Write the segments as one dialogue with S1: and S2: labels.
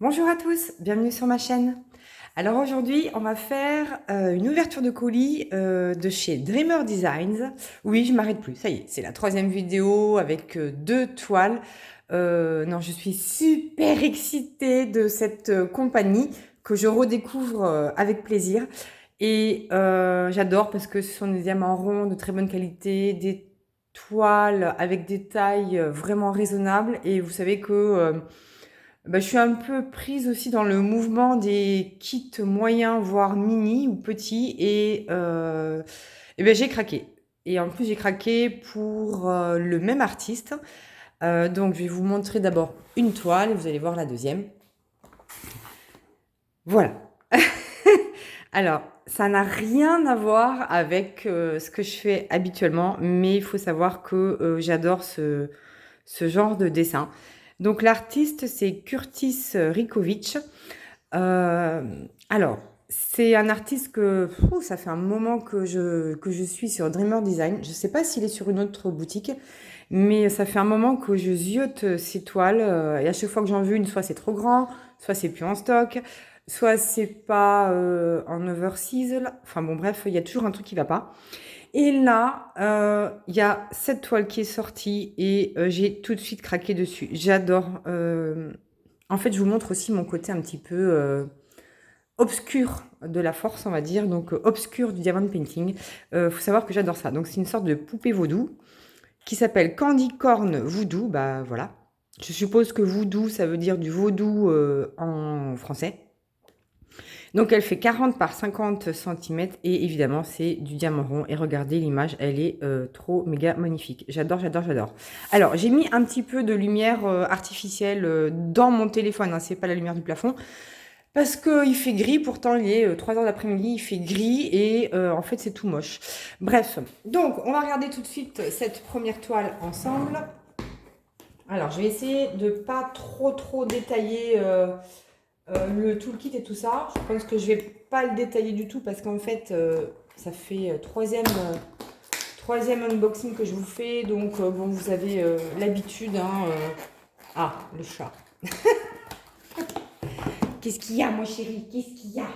S1: Bonjour à tous, bienvenue sur ma chaîne. Alors aujourd'hui, on va faire une ouverture de colis de chez Dreamer Designs. Oui, je m'arrête plus, ça y est, c'est la troisième vidéo avec deux toiles. Non, je suis super excitée de cette compagnie que je redécouvre avec plaisir. Et j'adore parce que ce sont des diamants ronds de très bonne qualité, des toiles avec des tailles vraiment raisonnables. Et vous savez que bah, je suis un peu prise aussi dans le mouvement des kits moyens, voire mini ou petits, et ben j'ai craqué. Et en plus, j'ai craqué pour le même artiste. Donc, je vais vous montrer d'abord une toile et vous allez voir la deuxième. Voilà. Alors, ça n'a rien à voir avec ce que je fais habituellement, mais il faut savoir que j'adore ce genre de dessin. Donc, l'artiste, c'est Curtis Rikovic. Euh, alors, c'est un artiste que ça fait un moment que je suis sur Dreamer Design. Je ne sais pas s'il est sur une autre boutique, mais ça fait un moment que je ziote ces toiles. Et à chaque fois que j'en veux une, soit c'est trop grand, soit c'est plus en stock, soit c'est pas en oversize. Enfin bon, bref, il y a toujours un truc qui va pas. Et là, il y a cette toile qui est sortie et j'ai tout de suite craqué dessus. J'adore. En fait, je vous montre aussi mon côté un petit peu obscur de la force, on va dire, donc obscur du diamond painting. Faut savoir que j'adore ça. Donc c'est une sorte de poupée vaudou qui s'appelle Candy Corn Voodoo. Bah voilà. Je suppose que voodoo, ça veut dire du vaudou en français. Donc elle fait 40 par 50 cm et évidemment c'est du diamant rond. Et regardez l'image, elle est trop méga magnifique. J'adore, j'adore, j'adore. Alors j'ai mis un petit peu de lumière artificielle dans mon téléphone, hein, c'est pas la lumière du plafond. Parce qu'il fait gris, pourtant il est 3 heures d'après-midi, il fait gris et en fait c'est tout moche. Bref, donc on va regarder tout de suite cette première toile ensemble. Alors je vais essayer de pas trop détailler le toolkit et tout ça. Je pense que je vais pas le détailler du tout parce qu'en fait ça fait troisième unboxing que je vous fais. Donc bon, vous avez l'habitude. Hein, Ah, le chat. Qu'est-ce qu'il y a, moi chérie? Qu'est-ce qu'il y a?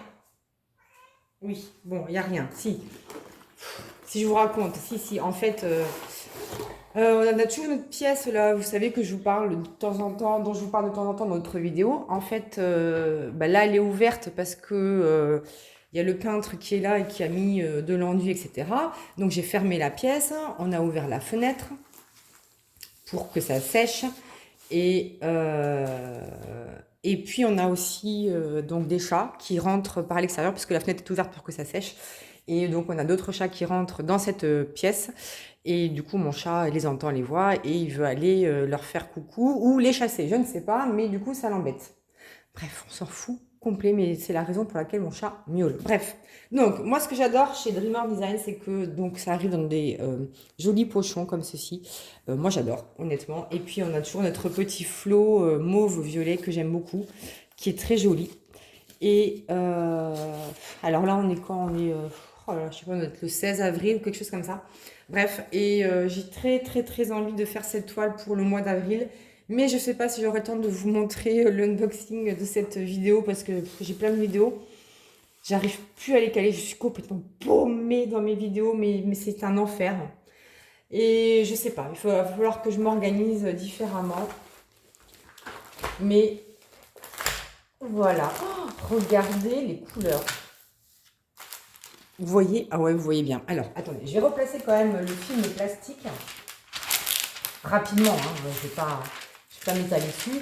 S1: Oui, bon, il n'y a rien. Si je vous raconte, si, en fait, on a toujours notre pièce là, vous savez que je vous parle de temps en temps, dont je vous parle de temps en temps dans notre vidéo. En fait, bah là, elle est ouverte parce que il y a le peintre qui est là et qui a mis de l'enduit, etc. Donc j'ai fermé la pièce, on a ouvert la fenêtre pour que ça sèche. Et, euh, et puis on a aussi donc des chats qui rentrent par l'extérieur parce que la fenêtre est ouverte pour que ça sèche. Et donc on a d'autres chats qui rentrent dans cette pièce. Et du coup mon chat les entend, les voit et il veut aller leur faire coucou ou les chasser. Je ne sais pas, mais du coup ça l'embête. Bref, on s'en fout complet, mais c'est la raison pour laquelle mon chat miaule. Bref, donc moi ce que j'adore chez Dreamer Design, c'est que donc ça arrive dans des jolis pochons comme ceci. Moi j'adore, honnêtement. Et puis on a toujours notre petit flot mauve-violet que j'aime beaucoup, qui est très joli. Et alors là, on est quand? On est, oh là là, je sais pas, on doit être le 16 avril ou quelque chose comme ça. Bref, et j'ai très envie de faire cette toile pour le mois d'avril. Mais je sais pas si j'aurai le temps de vous montrer l'unboxing de cette vidéo parce que j'ai plein de vidéos. J'arrive plus à les caler, je suis complètement paumée dans mes vidéos, mais c'est un enfer. Et je sais pas, va falloir que je m'organise différemment. Mais voilà. Oh, regardez les couleurs. Vous voyez? Ah ouais, vous voyez bien. Alors, attendez, je vais replacer quand même le film plastique rapidement. Hein, je ne vais pas m'étaler dessus.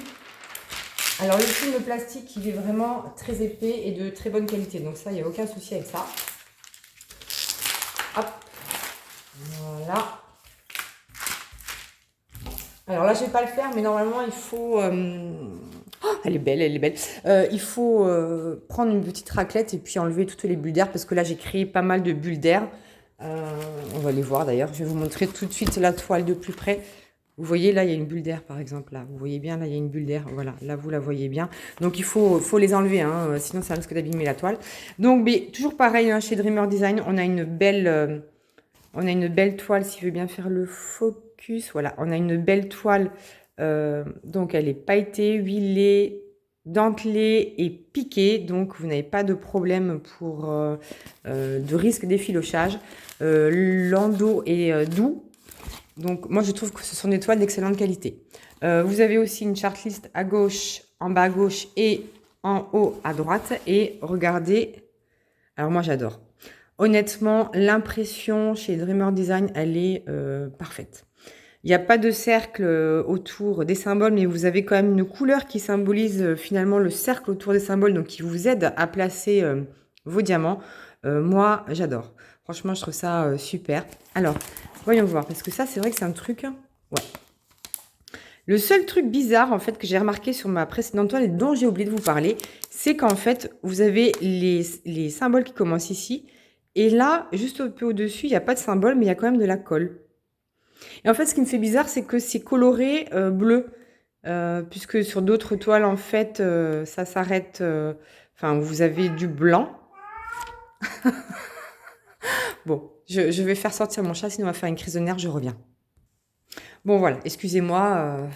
S1: Alors, le film plastique, il est vraiment très épais et de très bonne qualité. Donc ça, il n'y a aucun souci avec ça. Hop. Voilà. Alors là, je ne vais pas le faire, mais normalement, il faut... Oh, elle est belle, elle est belle. Il faut prendre une petite raclette et puis enlever toutes les bulles d'air parce que là, j'ai créé pas mal de bulles d'air. On va les voir d'ailleurs. Je vais vous montrer tout de suite la toile de plus près. Vous voyez, là, il y a une bulle d'air, par exemple. Là, vous voyez bien, là, il y a une bulle d'air. Voilà, là, vous la voyez bien. Donc, il faut les enlever, hein, sinon ça risque d'abîmer la toile. Donc, mais toujours pareil, hein, chez Dreamer Design, on a une belle toile, si je veux bien faire le focus. Voilà, on a une belle toile. Donc, elle est pailletée, huilée, dentelé et piqué, donc vous n'avez pas de problème de risque d'effilochage. L'endos est doux, donc moi je trouve que ce sont des toiles d'excellente qualité. Vous avez aussi une chartlist à gauche, en bas à gauche et en haut à droite. Et regardez, alors moi j'adore. Honnêtement, l'impression chez Dreamer Design, elle est parfaite. Il n'y a pas de cercle autour des symboles, mais vous avez quand même une couleur qui symbolise finalement le cercle autour des symboles, donc qui vous aide à placer vos diamants. Moi, j'adore. Franchement, je trouve ça super. Alors, voyons voir, parce que ça, c'est vrai que c'est un truc... Ouais. Le seul truc bizarre, en fait, que j'ai remarqué sur ma précédente toile et dont j'ai oublié de vous parler, c'est qu'en fait, vous avez les symboles qui commencent ici. Et là, juste un peu au-dessus, il n'y a pas de symbole, mais il y a quand même de la colle. Et en fait, ce qui me fait bizarre, c'est que c'est coloré bleu. Puisque sur d'autres toiles, en fait, ça s'arrête... Enfin, vous avez du blanc. Bon, je vais faire sortir mon chat, sinon on va faire une crise de nerfs, je reviens. Bon, voilà, excusez-moi,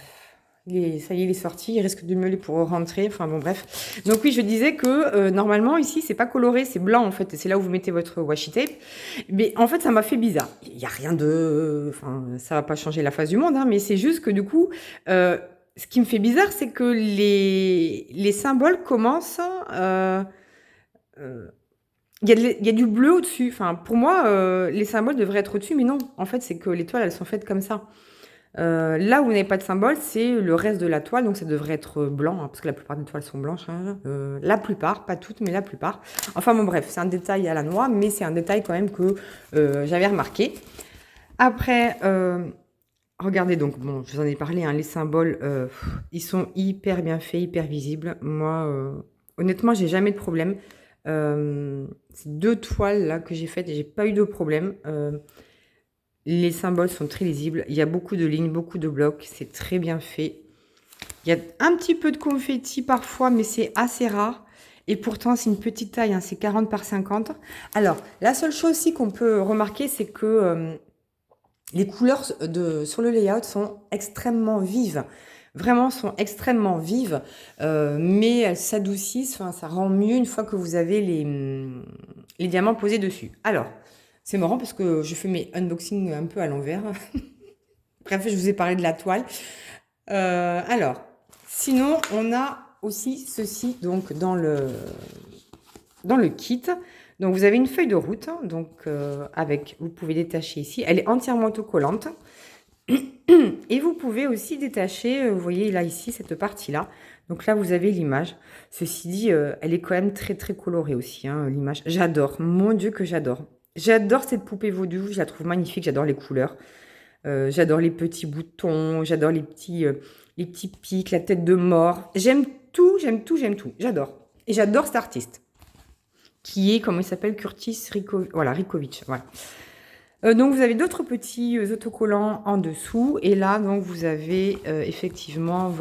S1: ça y est, il est sorti, il risque de meuler pour rentrer, enfin bon, bref. Donc oui, je disais que normalement, ici, c'est pas coloré, c'est blanc, en fait, et c'est là où vous mettez votre washi tape. Mais en fait, ça m'a fait bizarre. Il n'y a rien de... Enfin, ça va pas changer la face du monde, hein, mais c'est juste que du coup, ce qui me fait bizarre, c'est que les symboles commencent... il y a du bleu au-dessus. Enfin, pour moi, les symboles devraient être au-dessus, mais non. En fait, c'est que les toiles, elles sont faites comme ça. Là où vous n'avez pas de symbole, c'est le reste de la toile, donc ça devrait être blanc, hein, parce que la plupart des toiles sont blanches. Hein. La plupart, pas toutes, mais la plupart. Enfin bon, bref, c'est un détail à la noix, mais c'est un détail quand même que j'avais remarqué. Après, regardez donc, bon, je vous en ai parlé, hein, les symboles, ils sont hyper bien faits, hyper visibles. Moi, honnêtement, j'ai jamais de problème. Ces 2 toiles là que j'ai faites, j'ai pas eu de problème. Les symboles sont très lisibles. Il y a beaucoup de lignes, beaucoup de blocs. C'est très bien fait. Il y a un petit peu de confetti parfois, mais c'est assez rare. Et pourtant, c'est une petite taille. Hein, c'est 40 par 50. Alors, la seule chose aussi qu'on peut remarquer, c'est que les couleurs sur le layout sont extrêmement vives. Vraiment, sont extrêmement vives. Mais elles s'adoucissent. Enfin, ça rend mieux une fois que vous avez les diamants posés dessus. Alors... C'est marrant parce que je fais mes unboxings un peu à l'envers. Bref, je vous ai parlé de la toile. Alors, sinon, on a aussi ceci donc dans le kit. Donc, vous avez une feuille de route. Donc, vous pouvez détacher ici. Elle est entièrement autocollante. Et vous pouvez aussi détacher, vous voyez là, ici, cette partie-là. Donc là, vous avez l'image. Ceci dit, elle est quand même très, très colorée aussi, hein, l'image. J'adore. Mon Dieu que j'adore. J'adore cette poupée vaudou, je la trouve magnifique, j'adore les couleurs. J'adore les petits boutons, j'adore les petits pics, la tête de mort. J'aime tout, j'aime tout, j'aime tout. J'adore. Et j'adore cet artiste. Qui est, comment il s'appelle, Curtis Rikovic. Voilà. Donc, vous avez d'autres petits autocollants en dessous. Et là, donc, vous avez effectivement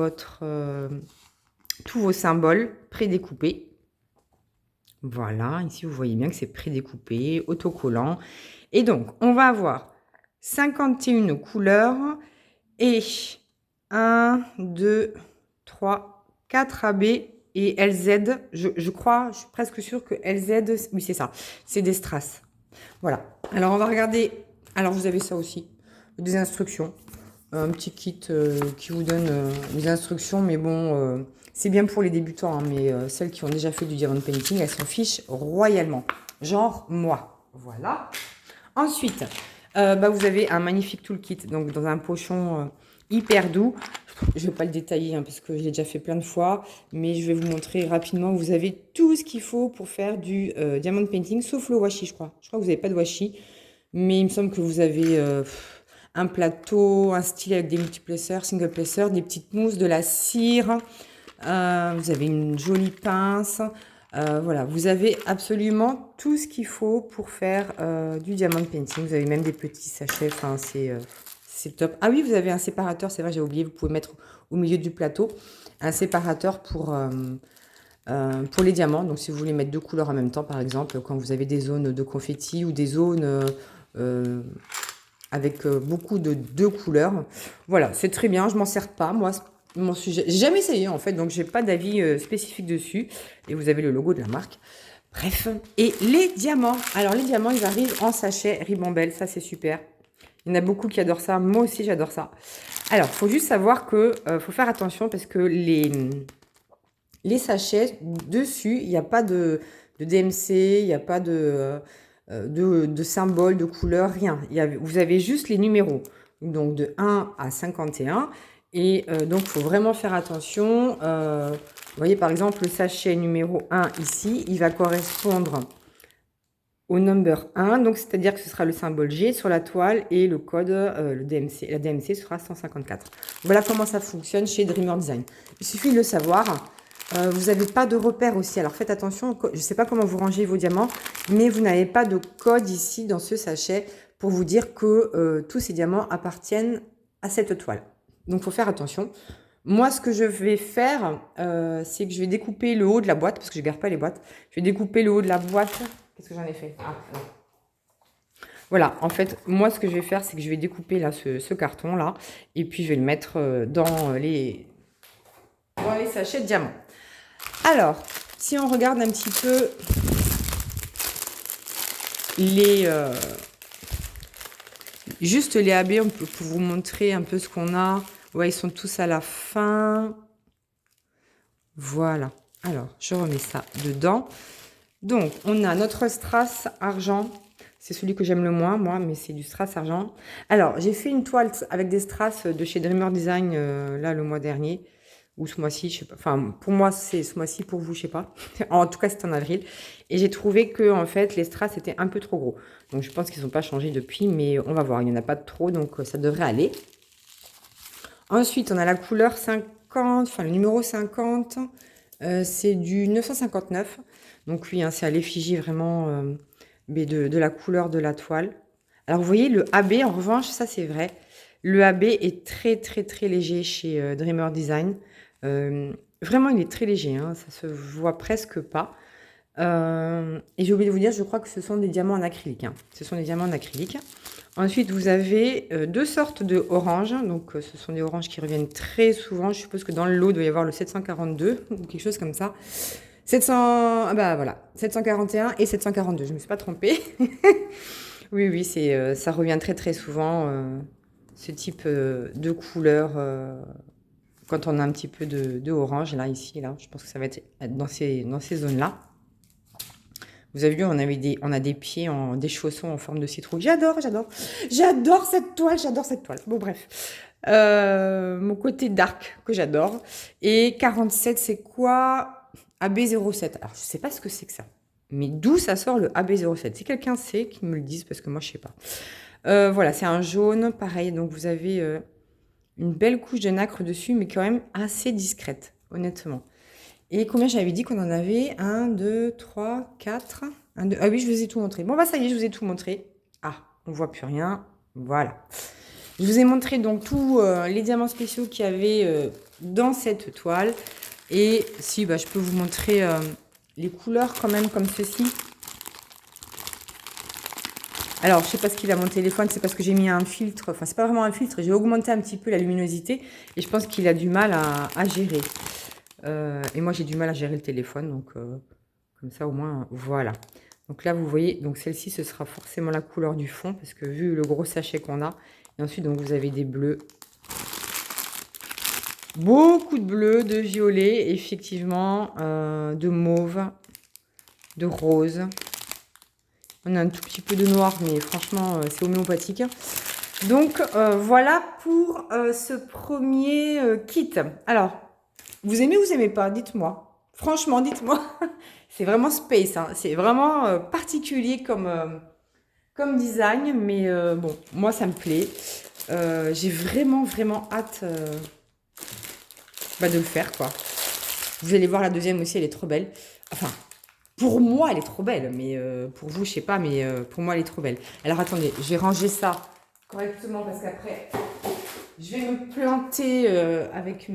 S1: tous vos symboles prédécoupés. Voilà, ici vous voyez bien que c'est prédécoupé, autocollant. Et donc, on va avoir 51 couleurs et 1, 2, 3, 4 AB et LZ. Je crois, je suis presque sûre que LZ, oui c'est ça, c'est des strass. Voilà, alors on va regarder, alors vous avez ça aussi, des instructions. Un petit kit qui vous donne des instructions, mais bon... c'est bien pour les débutants, hein, mais celles qui ont déjà fait du diamond painting, elles s'en fichent royalement. Genre moi. Voilà. Ensuite, vous avez un magnifique toolkit, donc dans un pochon hyper doux. Je ne vais pas le détailler hein, parce que je l'ai déjà fait plein de fois, mais je vais vous montrer rapidement. Vous avez tout ce qu'il faut pour faire du diamond painting, sauf le washi, je crois. Je crois que vous n'avez pas de washi, mais il me semble que vous avez... un plateau, un stylet avec des multiplaceurs, single placer, des petites mousses, de la cire. Vous avez une jolie pince. Voilà, vous avez absolument tout ce qu'il faut pour faire du diamond painting. Vous avez même des petits sachets. Enfin, c'est top. Ah oui, vous avez un séparateur. C'est vrai, j'ai oublié. Vous pouvez mettre au milieu du plateau un séparateur pour les diamants. Donc, si vous voulez mettre 2 couleurs en même temps, par exemple, quand vous avez des zones de confetti ou des zones... avec beaucoup de 2 couleurs. Voilà, c'est très bien, je m'en sers pas. Moi, mon sujet. J'ai jamais essayé en fait, donc j'ai pas d'avis spécifique dessus. Et vous avez le logo de la marque. Bref. Et les diamants. Alors les diamants, ils arrivent en sachet Ribambelle. Ça, c'est super. Il y en a beaucoup qui adorent ça. Moi aussi, j'adore ça. Alors, il faut juste savoir que faut faire attention parce que les sachets, dessus, il n'y a pas de DMC, il n'y a pas de symbole, de couleur, rien. Vous avez juste les numéros, donc de 1 à 51. Et donc, il faut vraiment faire attention. Vous voyez, par exemple, le sachet numéro 1 ici, il va correspondre au number 1. Donc, c'est-à-dire que ce sera le symbole G sur la toile et le code, le DMC. La DMC sera 154. Voilà comment ça fonctionne chez Dreamer Design. Il suffit de le savoir. Vous n'avez pas de repère aussi. Alors, faites attention. Je ne sais pas comment vous rangez vos diamants, mais vous n'avez pas de code ici dans ce sachet pour vous dire que tous ces diamants appartiennent à cette toile. Donc, il faut faire attention. Moi, ce que je vais faire, c'est que je vais découper le haut de la boîte, parce que je ne garde pas les boîtes. Je vais découper le haut de la boîte. Qu'est-ce que j'en ai fait? Voilà, en fait, moi, ce que je vais faire, c'est que je vais découper là ce carton-là, et puis je vais le mettre dans les sachets de diamants. Alors, si on regarde un petit peu juste les AB, on peut vous montrer un peu ce qu'on a. Ouais, ils sont tous à la fin. Voilà. Alors, je remets ça dedans. Donc, on a notre strass argent. C'est celui que j'aime le moins, moi, mais c'est du strass argent. Alors, j'ai fait une toile avec des strass de chez Dreamer Design, là, le mois dernier. Ou ce mois-ci, je sais pas. Enfin, pour moi, c'est ce mois-ci, pour vous, je sais pas. En tout cas, c'est en avril. Et j'ai trouvé que, en fait, les strass étaient un peu trop gros. Donc, je pense qu'ils n'ont pas changé depuis, mais on va voir. Il n'y en a pas de trop, donc ça devrait aller. Ensuite, on a la couleur 50, enfin, le numéro 50. C'est du 959. Donc, oui, hein, c'est à l'effigie vraiment mais de la couleur de la toile. Alors, vous voyez, le AB, en revanche, ça, c'est vrai. Le AB est très, très, très léger chez Dreamer Design. Vraiment, il est très léger, hein, ça se voit presque pas. Et j'ai oublié de vous dire, je crois que ce sont des diamants en acrylique. Hein. Ce sont des diamants en acrylique. Ensuite, vous avez deux sortes de oranges. Donc, ce sont des oranges qui reviennent très souvent. Je suppose que dans le lot, il doit y avoir le 742 ou quelque chose comme ça. 700, bah voilà, 741 et 742. Je ne me suis pas trompée. Oui, oui, ça revient très, très souvent, ce type de couleur. Quand on a un petit peu de orange, là, ici, là, je pense que ça va être dans ces zones-là. Vous avez vu, on a des pieds, des chaussons en forme de citrouille. J'adore cette toile, Bon, bref. Mon côté dark que j'adore. Et 47, c'est quoi? AB07. Alors, je sais pas ce que c'est que ça. Mais d'où ça sort le AB07? Si quelqu'un sait, qu'il me le dise, parce que moi, je sais pas. Voilà, c'est un jaune, pareil. Donc, vous avez une belle couche de nacre dessus, mais quand même assez discrète, honnêtement. Et combien j'avais dit qu'on en avait? 1, 2, 3, 4. 1, 2... Ah oui, je vous ai tout montré. Bon, bah ça y est, je vous ai tout montré. Ah, on voit plus rien. Voilà. Je vous ai montré donc tous les diamants spéciaux qu'il y avait dans cette toile. Et si, bah, je peux vous montrer les couleurs quand même comme ceci. Alors, je sais pas ce qu'il a mon téléphone, c'est parce que j'ai mis un filtre. Enfin, c'est pas vraiment un filtre. J'ai augmenté un petit peu la luminosité. Et je pense qu'il a du mal à gérer. Et moi, j'ai du mal à gérer le téléphone. Donc, comme ça, au moins, voilà. Donc là, vous voyez, donc celle-ci, ce sera forcément la couleur du fond. Parce que vu le gros sachet qu'on a. Et ensuite, donc, vous avez des bleus. Beaucoup de bleus, de violet, effectivement, de mauve, de rose. On a un tout petit peu de noir, mais franchement, c'est homéopathique. Donc, voilà pour ce premier kit. Alors, vous aimez ou vous aimez pas? Dites-moi. Franchement, dites-moi. C'est vraiment space. Hein. C'est vraiment particulier comme design. Mais bon, moi, ça me plaît. J'ai vraiment, vraiment hâte de le faire, quoi. Vous allez voir la deuxième aussi, elle est trop belle. Enfin, pour moi, elle est trop belle. Mais pour vous, je sais pas. Mais pour moi, elle est trop belle. Alors, attendez, je vais ranger ça correctement parce qu'après, je vais me planter avec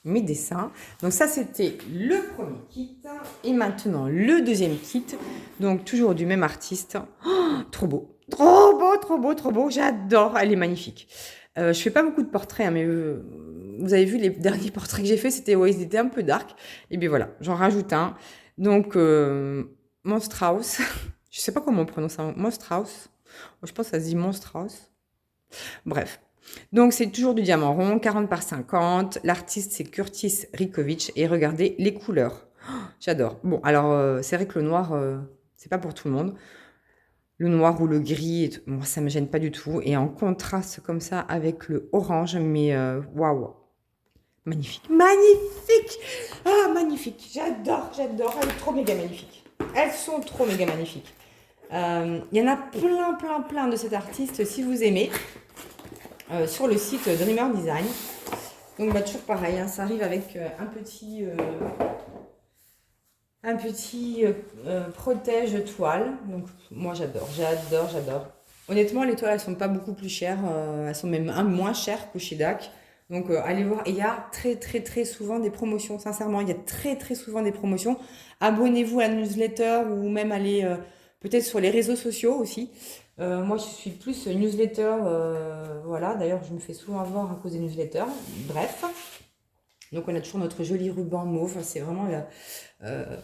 S1: mes dessins. Donc ça, c'était le premier kit. Et maintenant, le deuxième kit. Donc, toujours du même artiste. Oh, trop beau. Trop beau, trop beau, trop beau. J'adore. Elle est magnifique. Je fais pas beaucoup de portraits, hein, mais vous avez vu les derniers portraits que j'ai faits, c'était ouais, ils étaient un peu dark. Et bien voilà, j'en rajoute un. Donc, Monstrauss. Je sais pas comment on prononce ça. Monstrauss. Je pense que ça se dit Monstrauss. Bref. Donc, c'est toujours du diamant rond, 40 par 50. L'artiste, c'est Curtis Rikovic. Et regardez les couleurs. J'adore. Bon, alors, c'est vrai que le noir, c'est pas pour tout le monde. Le noir ou le gris, moi, ça me gêne pas du tout. Et en contraste comme ça avec le orange, mais waouh, magnifique, magnifique, ah magnifique, j'adore, j'adore. Elle est trop méga magnifique. Elles sont trop méga magnifiques. Il y en a plein, plein, plein de cet artiste si vous aimez sur le site Dreamer Design. Donc bah, toujours pareil, hein, ça arrive avec un petit protège toile. Donc moi j'adore, j'adore, j'adore. Honnêtement, les toiles elles sont pas beaucoup plus chères, elles sont même moins chères que chez DAC. Donc allez voir, et il y a très très très souvent des promotions, sincèrement, il y a très très souvent des promotions. Abonnez-vous à la newsletter ou même allez peut-être sur les réseaux sociaux aussi. Moi je suis plus newsletter, voilà, d'ailleurs je me fais souvent avoir à cause des newsletters. Bref, donc on a toujours notre joli ruban mauve, c'est vraiment euh,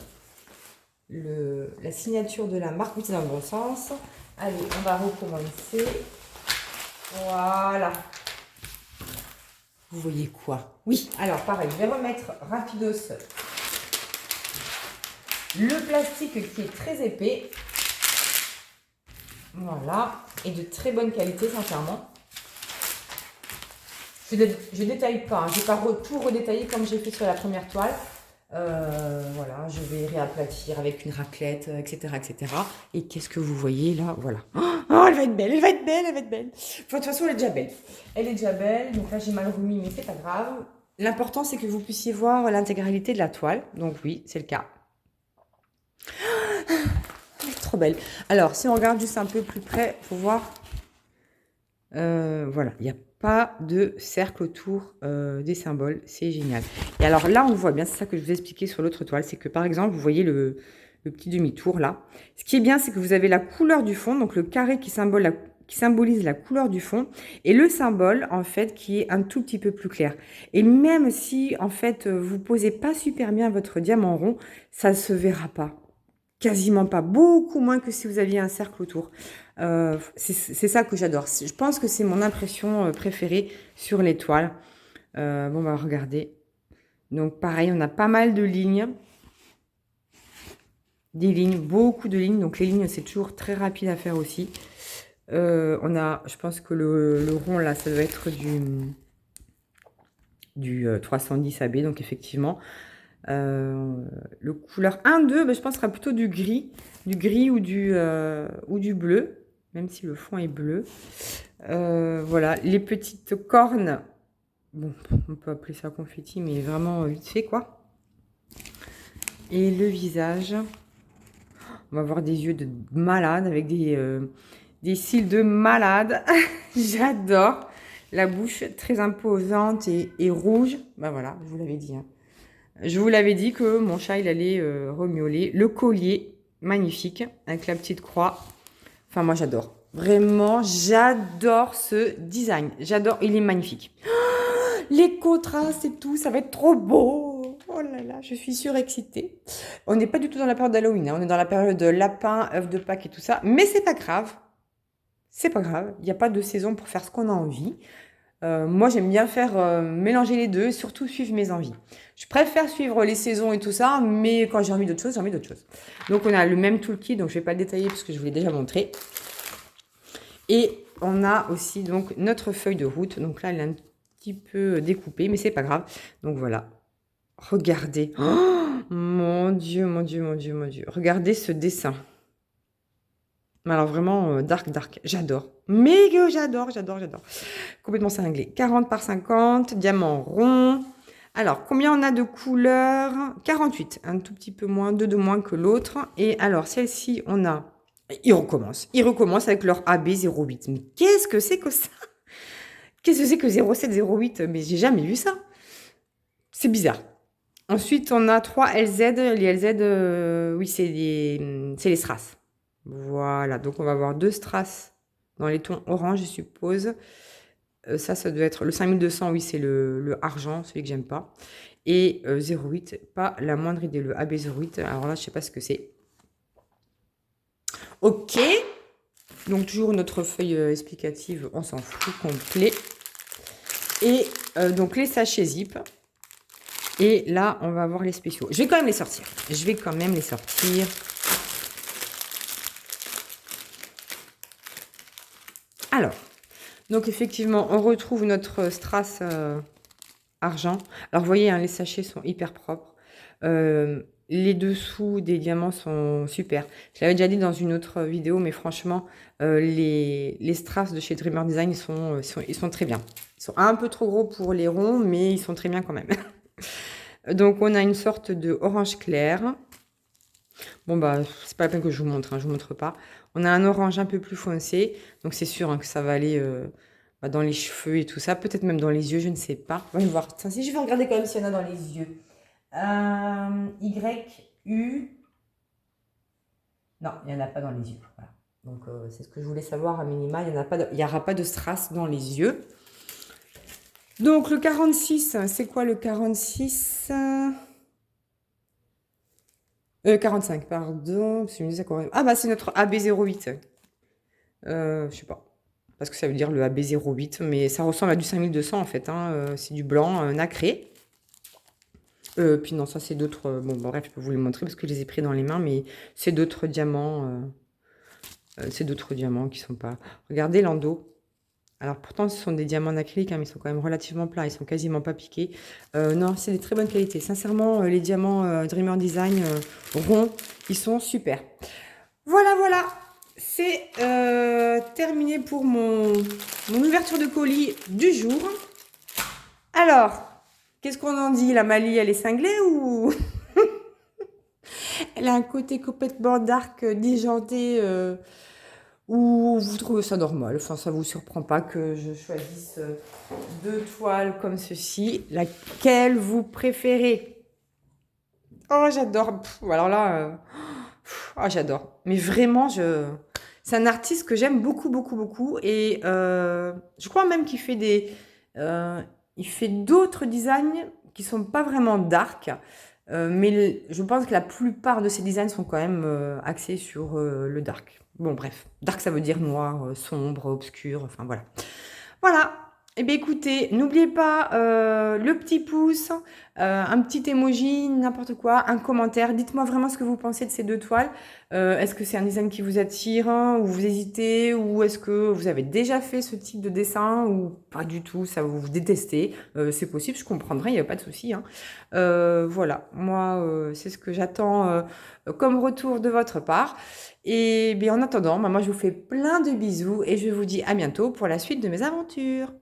S1: la signature de la marque, oui, c'est dans le bon sens. Allez, on va recommencer. Voilà. Vous voyez quoi? Oui, alors pareil, je vais remettre rapidos le plastique qui est très épais. Voilà, et de très bonne qualité, sincèrement. Je détaille pas, hein. Je ne vais pas tout redétailler comme j'ai fait sur la première toile. Voilà, je vais réaplatir avec une raclette, etc., etc. Et qu'est-ce que vous voyez là? Voilà. Oh, elle va être belle, elle va être belle, elle va être belle. Enfin, de toute façon, elle est déjà belle. Elle est déjà belle. Donc là, j'ai mal remis, mais c'est pas grave. L'important, c'est que vous puissiez voir l'intégralité de la toile. Donc oui, c'est le cas. Elle est trop belle. Alors, si on regarde juste un peu plus près pour voir. Voilà, il n'y a pas de cercle autour des symboles, c'est génial. Et alors là, on voit bien, c'est ça que je vous ai expliqué sur l'autre toile, c'est que par exemple, vous voyez le petit demi-tour là. Ce qui est bien, c'est que vous avez la couleur du fond, donc le carré qui symbolise la couleur du fond, et le symbole, en fait, qui est un tout petit peu plus clair. Et même si, en fait, vous posez pas super bien votre diamant rond, ça ne se verra pas. Quasiment pas, beaucoup moins que si vous aviez un cercle autour. C'est ça que j'adore. Je pense que c'est mon impression préférée sur les toiles. Bon, bah regardez. Donc pareil, on a pas mal de lignes. Des lignes, beaucoup de lignes. Donc les lignes, c'est toujours très rapide à faire aussi. On a, je pense que le rond là, ça doit être du 310 AB. Donc effectivement, le couleur 1, 2, je pense sera plutôt du gris ou du bleu, même si le fond est bleu. Voilà, les petites cornes, bon, on peut appeler ça confetti, mais vraiment vite fait, quoi. Et le visage, on va avoir des yeux de malade avec des cils de malade. J'adore. La bouche très imposante et rouge. Bah voilà, je vous l'avais dit. Hein. Je vous l'avais dit que mon chat, il allait remioler. Le collier, magnifique, avec la petite croix. Enfin, moi, j'adore. Vraiment, j'adore ce design. J'adore, il est magnifique. Les contrastes et tout, ça va être trop beau. Oh là là, je suis surexcitée. On n'est pas du tout dans la période d'Halloween, hein. On est dans la période de lapin, œuf de Pâques et tout ça. Mais c'est pas grave. C'est pas grave. Il n'y a pas de saison pour faire ce qu'on a envie. Moi, j'aime bien faire mélanger les deux et surtout suivre mes envies. Je préfère suivre les saisons et tout ça, mais quand j'ai envie d'autre chose, j'ai envie d'autre chose. Donc, on a le même toolkit, donc je ne vais pas le détailler parce que je vous l'ai déjà montré. Et on a aussi donc notre feuille de route. Donc là, elle est un petit peu découpée, mais c'est pas grave. Donc voilà. Regardez. Oh, mon Dieu, mon Dieu, mon Dieu, mon Dieu. Regardez ce dessin. Alors vraiment, dark, dark. J'adore. Méga, j'adore, j'adore, j'adore. Complètement cinglé. 40 par 50, diamant rond. Alors, combien on a de couleurs? 48. Un tout petit peu moins, 2 de moins que l'autre. Et alors, celle-ci, on a... Ils recommencent. Ils recommencent avec leur AB08. Mais qu'est-ce que c'est que ça? Qu'est-ce que c'est que 0708? Mais j'ai jamais vu ça. C'est bizarre. Ensuite, on a 3 LZ. Les LZ, oui, c'est les strass. Voilà, donc on va avoir 2 strass dans les tons orange, je suppose. Ça doit être le 5200, oui, c'est le argent, celui que j'aime pas. Et 08, pas la moindre idée, le AB08. Alors là, je sais pas ce que c'est. Ok. Donc toujours notre feuille explicative, on s'en fout, complet. Et donc les sachets zip. Et là, on va voir les spéciaux. Je vais quand même les sortir. Alors, donc effectivement, on retrouve notre strass argent. Alors, vous voyez, hein, les sachets sont hyper propres. Les dessous des diamants sont super. Je l'avais déjà dit dans une autre vidéo, mais franchement, les strass de chez Dreamer Design, ils sont très bien. Ils sont un peu trop gros pour les ronds, mais ils sont très bien quand même. Donc, on a une sorte de orange clair. Bon, bah, c'est pas la peine que je vous montre, hein, je vous montre pas. On a un orange un peu plus foncé, donc c'est sûr hein, que ça va aller dans les cheveux et tout ça, peut-être même dans les yeux, je ne sais pas. On va voir. Tiens, si je vais regarder quand même s'il y en a dans les yeux. Y, U. Non, il n'y en a pas dans les yeux. Voilà. Donc, c'est ce que je voulais savoir à minima. Il n'y aura pas de strass dans les yeux. Donc, le 46, c'est quoi le 46 45, pardon. Ah, bah, c'est notre AB08. Je sais pas. Parce que ça veut dire le AB08. Mais ça ressemble à du 5200 en fait. Hein. C'est du blanc nacré. Puis non, ça c'est d'autres. Bon, bref, je peux vous les montrer parce que je les ai pris dans les mains. Mais c'est d'autres diamants. C'est d'autres diamants qui sont pas. Regardez l'endo. Alors pourtant, ce sont des diamants en acrylique, hein, mais ils sont quand même relativement plats. Ils sont quasiment pas piqués. Non, c'est des très bonnes qualités. Sincèrement, les diamants Dreamer Design ronds, ils sont super. Voilà, voilà. C'est terminé pour mon ouverture de colis du jour. Alors, qu'est-ce qu'on en dit? La Mali, elle est cinglée ou... Elle a un côté complètement dark, déjanté, ou vous trouvez ça normal? Enfin, ça vous surprend pas que je choisisse deux toiles comme ceci. Laquelle vous préférez? Oh, j'adore. Alors là, oh, j'adore. Mais vraiment, c'est un artiste que j'aime beaucoup, beaucoup, beaucoup. Et je crois même qu'il fait il fait d'autres designs qui sont pas vraiment dark. Mais je pense que la plupart de ses designs sont quand même axés sur le dark. Bon, bref. Dark, ça veut dire noir, sombre, obscur, enfin voilà. Voilà. Eh bien, écoutez, n'oubliez pas le petit pouce, un petit emoji, n'importe quoi, un commentaire. Dites-moi vraiment ce que vous pensez de ces deux toiles. Est-ce que c'est un design qui vous attire, hein, ou vous hésitez, ou est-ce que vous avez déjà fait ce type de dessin, ou pas du tout, ça vous détestez. C'est possible, je comprendrai, il n'y a pas de souci. Hein. Voilà, moi, c'est ce que j'attends comme retour de votre part. Et bien, en attendant, moi, je vous fais plein de bisous et je vous dis à bientôt pour la suite de mes aventures.